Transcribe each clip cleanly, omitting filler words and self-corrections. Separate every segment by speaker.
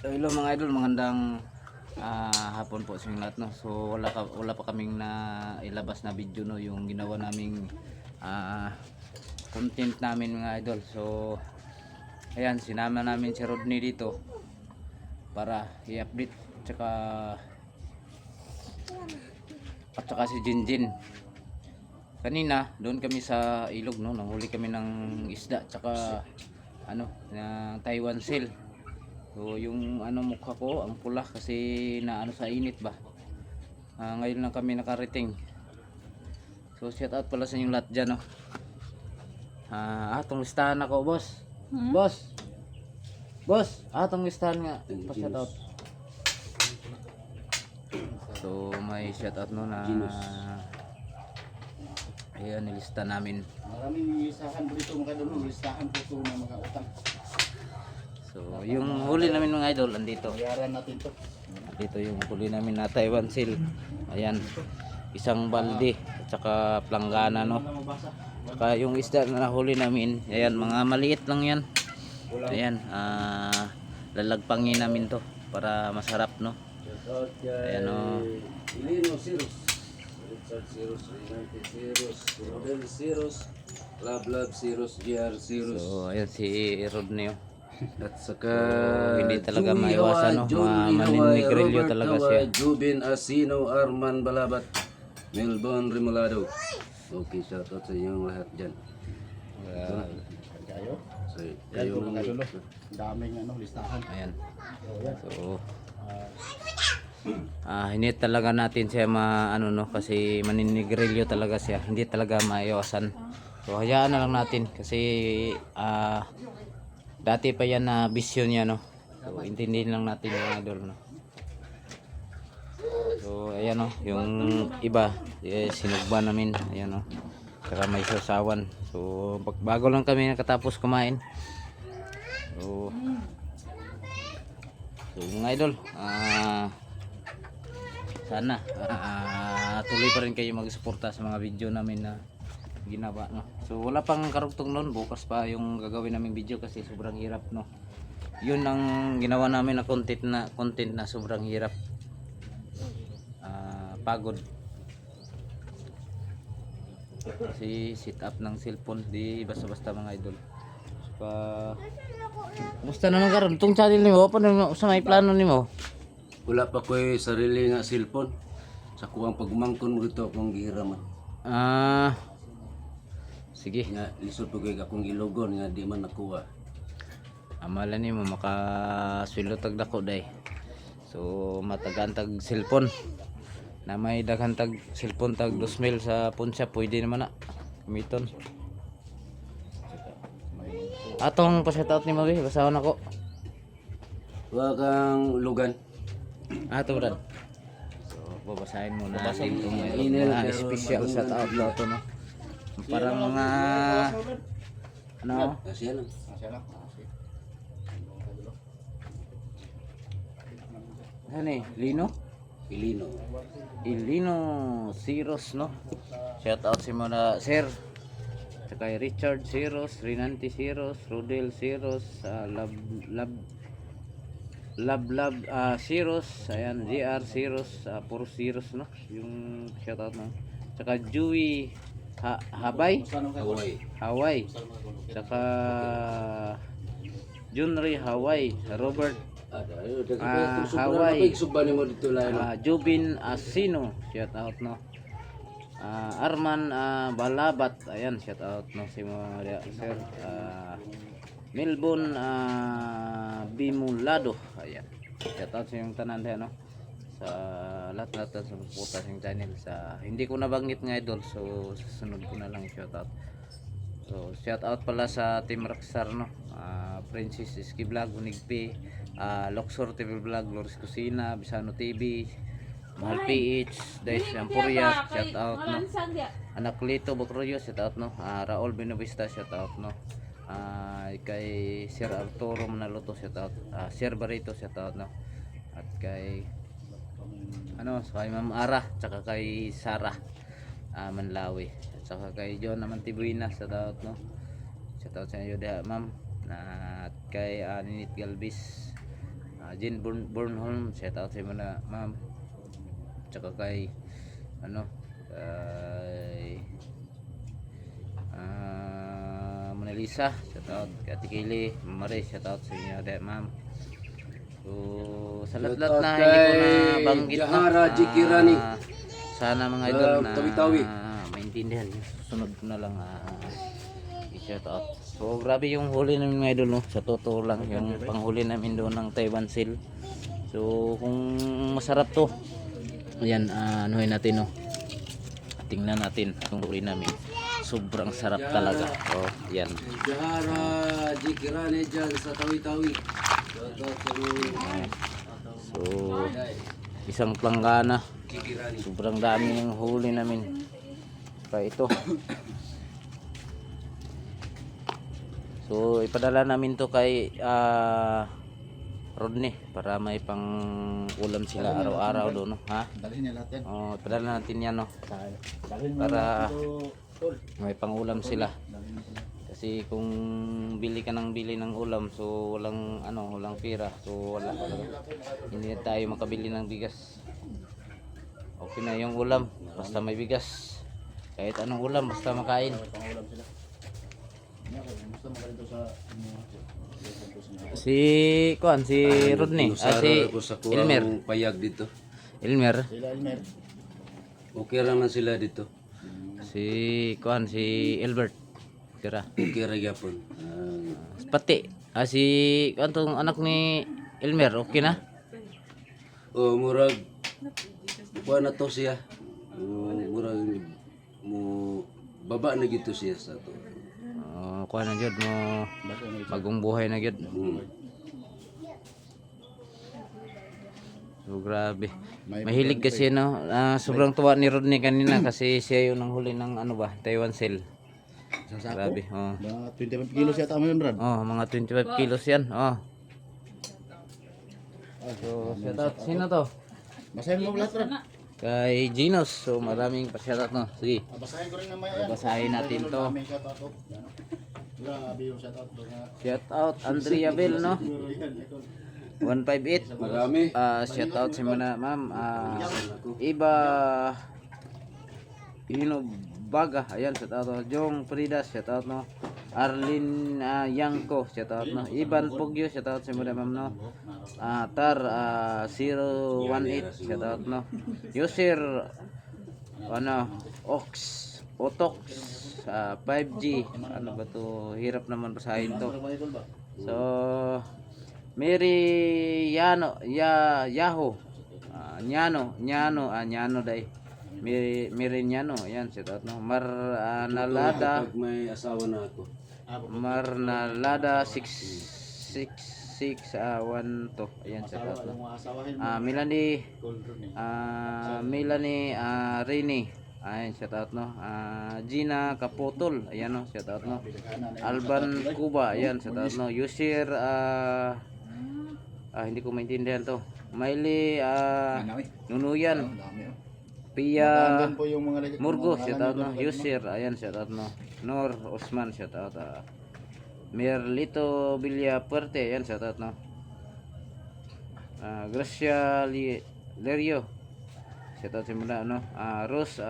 Speaker 1: Hello mga idol, magandang hapon po sa inyong lahat, no. So wala pa kaming na ilabas na video, no, yung ginawa naming content namin mga idol. So ayan, sinama namin si Rodney dito para i-update at saka si Jinjin. Kanina doon kami sa ilog, no, nahuli kami ng isda tsaka ng Taiwan seal. So yung mukha ko ang pula kasi na sa init ba. Ngayon lang kami nakarating. So shout out pala sa inyong lahat dyan, no. Atong listahan ako, boss. Boss, atong listahan nga. Pa-shout out. So may shout out, no, na ayan, nilista namin.
Speaker 2: Maraming listahan dito mga idol, listahan po ito ng mga utang.
Speaker 1: So yung huli namin mga idol, andito.
Speaker 2: Bayaran natin to.
Speaker 1: Dito yung huli namin na Taiwan seal. Ayan, isang balde at saka planggana, no. Saka yung isda na nahuli namin, ayan, mga maliit lang yan. Ayan, lalagpangin namin to para masarap, no. Ayan, no.
Speaker 3: Ilino Cirrus, Richard Cirrus, Renate Cirrus, Rodel Cirrus, Love Cirrus, GR Cirrus.
Speaker 1: So ayan si Rodney, oh.
Speaker 3: At saka
Speaker 1: Hindi talaga
Speaker 3: Joey
Speaker 1: maiwasan, no.
Speaker 3: Haway, John
Speaker 1: Maninigrilyo
Speaker 3: Robert
Speaker 1: talaga
Speaker 3: Haway,
Speaker 1: siya.
Speaker 3: Jubin Asino, Arman Balabat, Melbourne Remolado. Okay, shout out sa inyong lahat dyan.
Speaker 2: Kayo.
Speaker 3: So,
Speaker 2: Yan
Speaker 3: kayo
Speaker 2: po mga idol.
Speaker 3: nung
Speaker 2: Daming listahan.
Speaker 1: Ayan. So hindi talaga natin siya no, kasi maninigrilyo talaga siya. Hindi talaga maiwasan. So hayaan na lang natin kasi dati pa yan na bisyo niya, no. So intindihin lang natin yung idol, no. So ayan, no, yung iba sinugba namin, ayan, no. Saka may sasawan. So bago lang kami nakatapos kumain. So mga idol, sana tuloy pa rin kayo magsuporta sa mga video namin na ginawa, no. So wala pang karugtong noon, bukas pa yung gagawin namin video kasi sobrang hirap, no. Yun ang ginawa namin na content na sobrang hirap. Pagod kasi sit up ng cellphone, di basta-basta mga idol. Musta naman karon tong channel nimo? Paano sa may plano nimo?
Speaker 3: wala pa ko'y sarili nga cellphone. Sa kuwang pagmangkon mo ito akong gihiraman.
Speaker 1: Sige.
Speaker 3: Nga lisod pa ko'y akong ilogon nga di man nakuha.
Speaker 1: Amalan nimo makasweldo tag dako day. So matagan tag cellphone. Na may daghan tag cellphone tag 2,000 sa punsa, pwede naman na gamiton. Atong pa-shout out nimo, be, basahon ako.
Speaker 3: Huwag kang lugan.
Speaker 1: Ato brad. So babasahin mo na
Speaker 3: Babasahin
Speaker 1: itong
Speaker 3: mo.
Speaker 1: mga special shout out daw to, no. Parang mga
Speaker 3: Kasi lang.
Speaker 2: Masya lang.
Speaker 1: Lino?
Speaker 3: Ilino.
Speaker 1: Siros, no. Shout out si mga sir. Saka kay Richard Siros, Renante Siros, Rodel Siros, Love Siros, ayan, GR Siros, puro Siros, no. Yung shout out, no. Saka Joey Haway. Saka Junri Haway, Robert Haway, Jubin Asino, shout out, no. Arman Balabat, ayan, shout out, no, si mga sir. Melbourne Bimulado, ayan, shout out sa yung tanan diyan, no, sa lahat sa suporta sa channel. Hindi ko nabanggit nga idol, so susunod ko na lang shout out. So shout out pala sa Team Rockstar, no. Princess Iski Vlog, Unigpi, Luxor TV Vlog, Loris Kusina, Bisano TV, Mahal PH, Dice Ampuria, shout out, no. Anak Lito Bocroyo, shout out, no. Raul Binovista, shout out, no. Kay Sir Arturo Manaluto, shout out. Sir Barito, shout out, no. At kay kay Ma'am Ara, tsaka kay Sarah Manlawi, at saka kay John naman Tibuina, shout out, no. Shout out sa iyo, ma'am. At kay Ninit Galvis, Jean Bornholm, shout out sa inyo na ma'am. Tsaka kay ano kay Mona Lisa, shout out kay Ate Kili, Mare, shout out sa inyo dahil ma'am. So sa lahat na
Speaker 3: Shout out
Speaker 1: hindi ko na
Speaker 3: kay
Speaker 1: banggit
Speaker 3: Jahara Jikirani.
Speaker 1: sana mga idol na
Speaker 3: Tawi-tawi.
Speaker 1: maintindihan yung susunod ko na lang i-shout out. So grabe yung huli namin mga idol, no? Sa totoo lang yung panghuli namin doon ng Taiwan Seal. So kung masarap to, ayan, anuhin natin, no? Tingnan natin yung huli namin. Sobrang sarap talaga. Oh, yan.
Speaker 3: Jahara Jikirani dyan sa Tawi-Tawi. Shout out sa mga
Speaker 1: So isang planggana.
Speaker 3: Jikirani.
Speaker 1: Sobrang dami yung huli namin. Kaya ito. So ipadala namin to kay Rodney para may pang ulam sila araw-araw doon, no? Ha?
Speaker 2: Dalhin niya lahat yan.
Speaker 1: Oh, ipadala natin yan, no?
Speaker 2: Dalhin mo
Speaker 1: Para
Speaker 2: ito, tol.
Speaker 1: may pang ulam sila.
Speaker 2: Dalhin mo sila.
Speaker 1: Kasi kung bili ka ng bili ng ulam, so walang pera, so hindi na tayo makabili ng bigas. Okay na yung ulam, basta may bigas. Kahit anong ulam, basta makain.
Speaker 2: May pangulam sila. Gusto mo ka dito sa
Speaker 1: Si Rodney, si
Speaker 3: Ako sa
Speaker 1: Elmer.
Speaker 3: kurang payag dito.
Speaker 1: Elmer,
Speaker 2: sila Elmer.
Speaker 3: Okay naman sila dito.
Speaker 1: si Albert. Kira.
Speaker 3: Okay ra gyapon.
Speaker 1: Pati si tong anak ni Elmer, okay na?
Speaker 3: Oh, murag kuha na to siya. Murag mo baba na gito siya sa to.
Speaker 1: Kuha na jud mo bagong buhay na jud. So grabe. Mahilig kasi, no. Sobrang tuwa ni Rodney kanina kasi siya yung nanghuli ng ano ba, Taiwan Seal.
Speaker 2: Sa sako.
Speaker 1: Grabe. Oh.
Speaker 2: Mga 25 kilos yata mo yun, Brad.
Speaker 1: Oh, mga 25 kilos yan. Oh. So, shout out. Sino to?
Speaker 2: Basahin mo lahat, Brad.
Speaker 1: Kay Ginos. So, maraming pa-shout out, no. Sige.
Speaker 2: Basahin ko rin naman yan.
Speaker 1: Basahin natin to.
Speaker 2: May shoutout to. Yan. Grabe yung shoutout doon nga.
Speaker 1: Shout out Andrea Bell, no.
Speaker 2: Siguro yan, ito.
Speaker 1: 158.
Speaker 3: Marami.
Speaker 1: Shout out sa mga ma'am. Iba Baga, ayan, shout out, no. Jong Fridas, shout out, no. Arlene Yangko, shout out, no. Ivan Pugyo, shout out sa mga ma'am, no. Tar 018, shout out, no. Yusir Ox Otox 5G, ano ba to, hirap naman basahin to. So Mary Yahoo Nyano dai Mary Nyano, ayan, shout out, no. Marnalada
Speaker 3: Kapag may asawa na ako.
Speaker 1: Marnalada 666 1 to, ayan, shout out, no. Melanie Rini, ayan, shout out, no. Gina Kaputol, ayan, no, shout out, no. Alban Cuba, ayan, shout out, no. Yusir hindi ko maintindihan to. Miley Nunuyan, Pia Murgo, shout out, no. Yusir, ayan, shout out, no. Nor Osman, shout out. Merlito Villapuerte, ayan, shout out, no. Gracia Lerio, shout out sa mula, no. Rose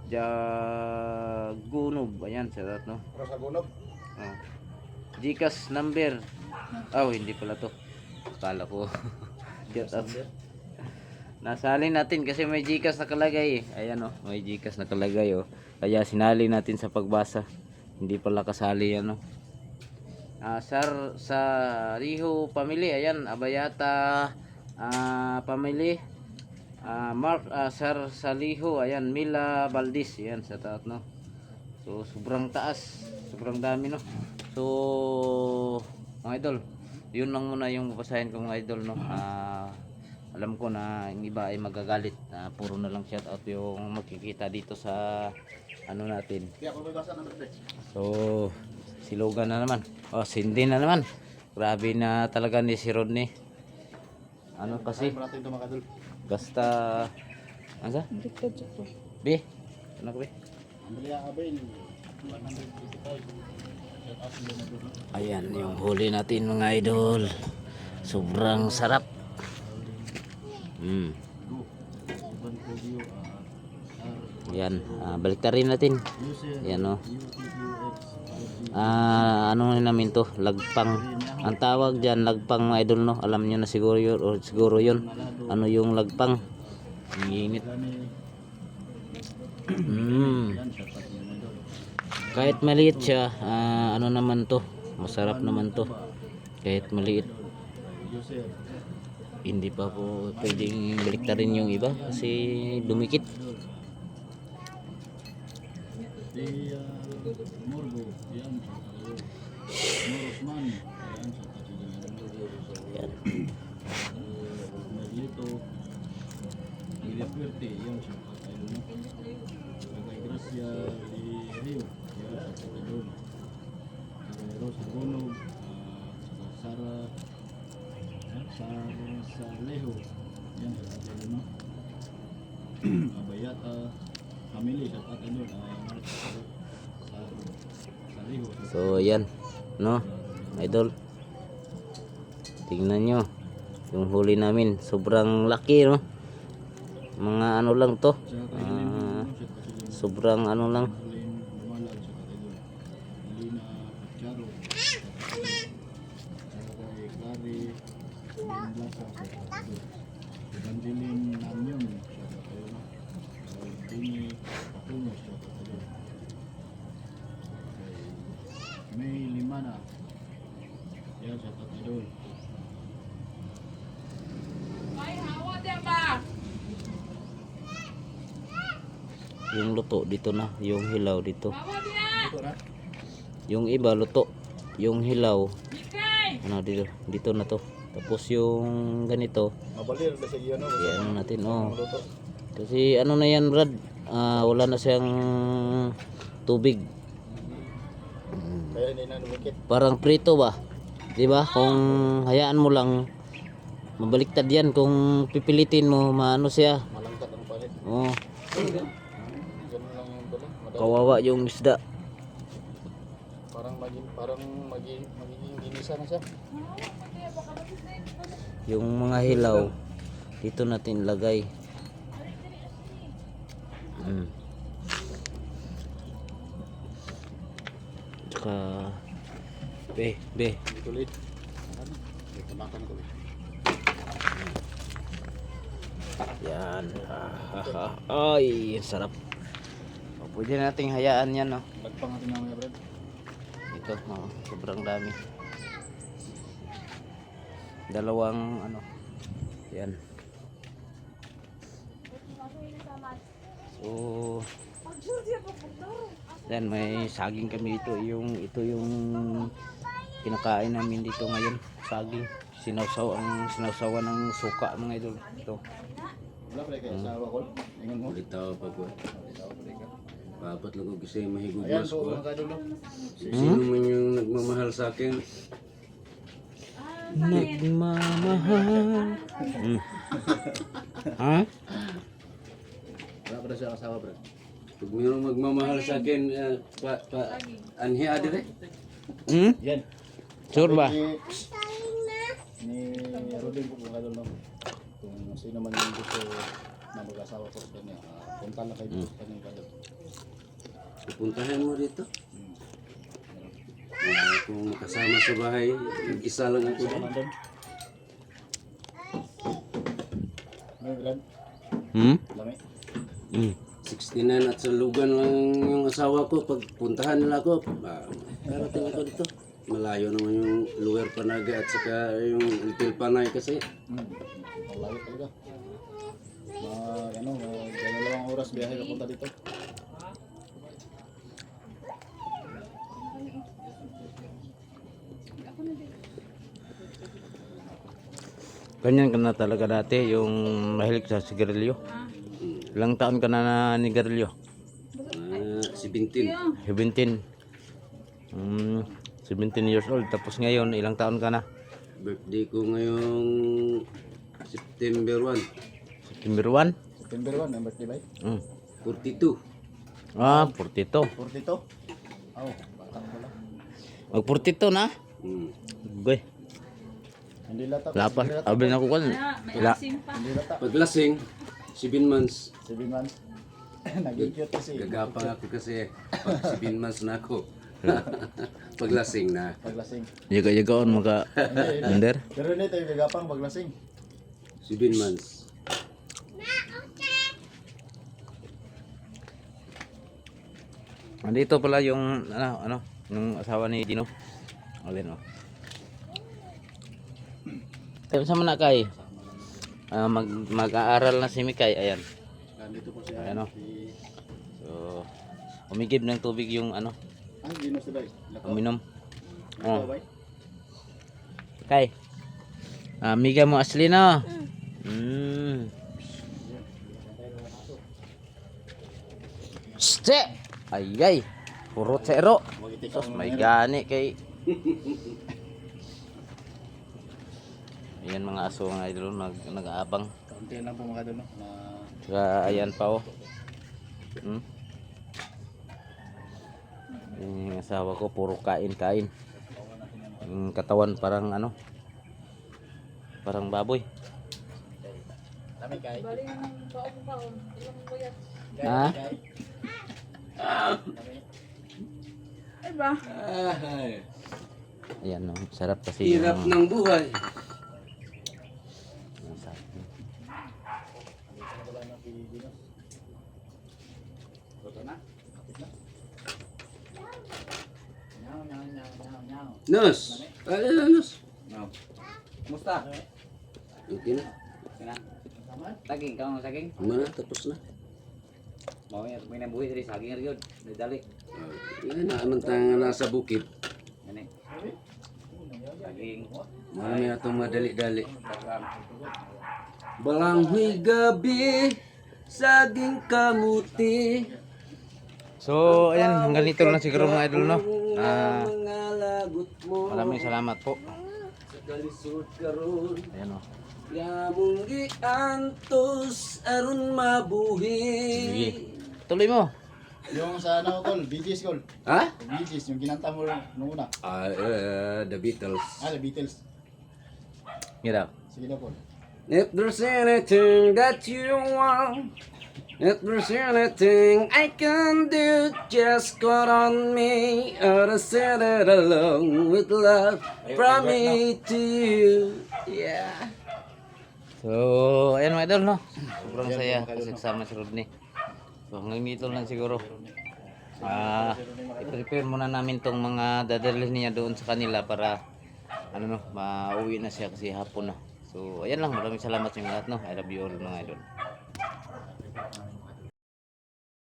Speaker 1: Jagunub, ayan, shout out, no.
Speaker 2: Rosa Gunob.
Speaker 1: Gcash number, hindi pala to, akala ko. Shout out. Nasali natin kasi may Gcash nakalagay, ayan, oh, may Gcash nakalagay, oh. Kaya sinali natin sa pagbasa, hindi pala kasali yan, oh. Sa Riho Family, ayan, Abayata Family, Mark Sir Saliho, ayan, Mila Valdez, ayan, sa taat, no. So sobrang taas, sobrang dami, no. So mga idol, yun lang muna yung babasahin ko, mga idol, no. Alam ko na yung iba ay magagalit na puro na lang shout out yung makikita dito sa ano natin. So silugan na naman, sindi na naman. Grabe na talaga ni si Rodney. Ano kasi basta ano sa B ano ko, ayan yung huli natin, mga idol. Sobrang sarap. Yan, baliktarin natin. Yan o. Ano namin to, lagpang. Ang tawag diyan lagpang mga idol, no. Alam niyo na siguro yun, o siguro yun. Ano yung lagpang? Ang init. Kahit maliit siya, ano naman to, masarap naman to. Kahit maliit. Hindi pa po pwedeng baliktarin yung iba kasi dumikit. Yan. So yan, no idol, tingnan nyo yung huli namin, sobrang laki, no. Mga ano lang to, sobrang ano lang.
Speaker 2: May lima na. Yan sa tatidol.
Speaker 1: Yung luto dito na, yung hilaw dito.
Speaker 2: Ito na.
Speaker 1: Yung iba luto, yung hilaw ano dito na to. Tapos yung ganito,
Speaker 2: Mabalir na sa iyo no.
Speaker 1: ano natin, oh.
Speaker 2: Luto.
Speaker 1: Kasi ano na yan, Brad, wala na siyang tubig.
Speaker 2: Kaya hindi na lumikit.
Speaker 1: Parang prito ba? 'Di ba? Kung hayaan mo lang, mabaliktad yan. Kung pipilitin mo, maano siya.
Speaker 2: Malangkat ang palit.
Speaker 1: Oh,
Speaker 2: Ganun lang yung dala. Madali.
Speaker 1: kawawa yung isda.
Speaker 2: Magiging ginisa na siya.
Speaker 1: Yung mga hilaw, dito natin lagay. Tsaka be.
Speaker 2: Tulit. May tamakan ko.
Speaker 1: Yan. Ay, sarap. O, pwede nating hayaan yan, no.
Speaker 2: Lagpang natin mamaya, Brad.
Speaker 1: Ito, sobrang dami. Dalawang ano. Yan. So, yan, may saging kami dito. Ito yung kinakain namin dito ngayon. Saging. Sinawsawan ng suka, mga idol. Ito.
Speaker 2: Wala pala kayo sa asawa ko. Ingon mo.
Speaker 3: Litaw pa ko. Papat lang ko kasi
Speaker 2: Ayan
Speaker 3: mahigugmas
Speaker 2: po
Speaker 3: ko.
Speaker 2: mga kadulo.
Speaker 3: Sino man yung nagmamahal sa akin,
Speaker 1: Nagmamahal. Ha?
Speaker 2: Wala pala siya asawa, Brad.
Speaker 3: pag mayroong magmamahal sa akin, anhi adire.
Speaker 2: Yan.
Speaker 1: Sure ba?
Speaker 2: Ni Rodin po mga kadulo. Kung sino man yung gusto na mag-asawa po sa kanya, punta na kayo sa kanya kayo.
Speaker 3: Pupuntahan mo dito. Kung makasama sa bahay, isa lang ako doon.
Speaker 2: Nandun. Ano, Brad? Lami.
Speaker 3: 69 at sa lugan lang yung asawa ko. Pag puntahan nila ako, darating ako dito. Malayo naman yung Lower Panaga at saka yung Little Panay kasi.
Speaker 2: Malayo talaga. Dalawang oras biyahe ka punta dito.
Speaker 1: Ganyan ka na talaga dati, yung mahilig sa sigarilyo. Ilang taon ka na nigarilyo?
Speaker 3: 17.
Speaker 1: 17. 17 years old. Tapos ngayon, ilang taon ka na?
Speaker 3: Birthday ko ngayong September 1.
Speaker 1: September 1?
Speaker 2: September 1, ang birthday ba?
Speaker 3: 42.
Speaker 1: 42.
Speaker 2: 42? Oh, bata ko lang.
Speaker 1: Mag 42 na?
Speaker 3: Hmm.
Speaker 1: Goy.
Speaker 2: Hindi lata.
Speaker 1: Lapas.
Speaker 2: Hindi lata.
Speaker 1: Abi na ko kan.
Speaker 4: May
Speaker 1: Ila.
Speaker 4: asim pa.
Speaker 2: Hindi lata.
Speaker 3: Paglasing, 7 months.
Speaker 2: 7 months. Nag-cute kasi.
Speaker 3: Gagapang ako kasi pag 7 months na ako. Paglasing na.
Speaker 2: Paglasing.
Speaker 1: Jaga-jagaon maka under.
Speaker 2: Pero hindi tayo gagapang paglasing.
Speaker 3: 7 months.
Speaker 1: Andito pala yung yung asawa ni Gino. Alin oh. Tayo sa mana kay. Mag-aaral na si Mikay, ayan.
Speaker 2: Nandito po siya.
Speaker 1: Ayan, oh.
Speaker 2: Si...
Speaker 1: So, umigib ng tubig yung
Speaker 2: Gino sila.
Speaker 1: uminom. Oh.
Speaker 2: Bye.
Speaker 1: Kay. Amiga mo asli na. Mm. Ste. Ayay. Puro zero. Sos may gani kay. Ayan mga aso nga idol nag-aabang.
Speaker 2: Kaunti lang po mga doon. Na...
Speaker 1: Saka ayan pa oh. Yung asawa ko puro kain-kain. Yung katawan parang parang baboy.
Speaker 2: Dami kay.
Speaker 4: Bali ng baon-baon. Ilang buyat.
Speaker 1: Ha?
Speaker 4: Ay ba?
Speaker 1: Ayan no, sarap kasi
Speaker 3: Hirap
Speaker 1: yung
Speaker 3: ng buhay. Nos! Ay, nos!
Speaker 5: Musta?
Speaker 3: Okay na.
Speaker 5: Sina? Saging, kamu saging?
Speaker 3: Mana, tapos na.
Speaker 5: Mau ya, may nabuhi dari saging rin yun. Nadali.
Speaker 3: Yan na, anong tanga nasa bukid.
Speaker 5: Yan eh. Saging.
Speaker 3: Marami atong madali-dali.
Speaker 5: Taklam.
Speaker 3: Balanghoy gabi, saging kamuti.
Speaker 1: So, ayan, hanggang dito lang siguro mga idol no.
Speaker 3: Mga lagot mo.
Speaker 1: Maraming salamat po.
Speaker 3: Sa kalisod karon.
Speaker 1: Ayan oh.
Speaker 3: Yamong giantos aron mabuhi.
Speaker 1: Sige. Tuloy mo.
Speaker 2: Yung sa tol, Bee Gees call.
Speaker 3: Ha?
Speaker 2: Bee Gees, yung kinanta mo nung una.
Speaker 3: The Beatles.
Speaker 2: The Beatles.
Speaker 1: Get up.
Speaker 2: Sige na Paul.
Speaker 3: If there's anything that you want, if there's anything I can do, just call on me. I'll send it along with love from me to you. Yeah.
Speaker 1: So, ayan mga idol no. Sobrang saya kasi kasama si Rodney. So, hanggang dito lang siguro. I-prepare muna namin tong mga dadalhin niya doon sa kanila para mauwi na siya kasi hapon na. So, ayan lang. Maraming salamat sa inyo lahat no. I love you all mga idol.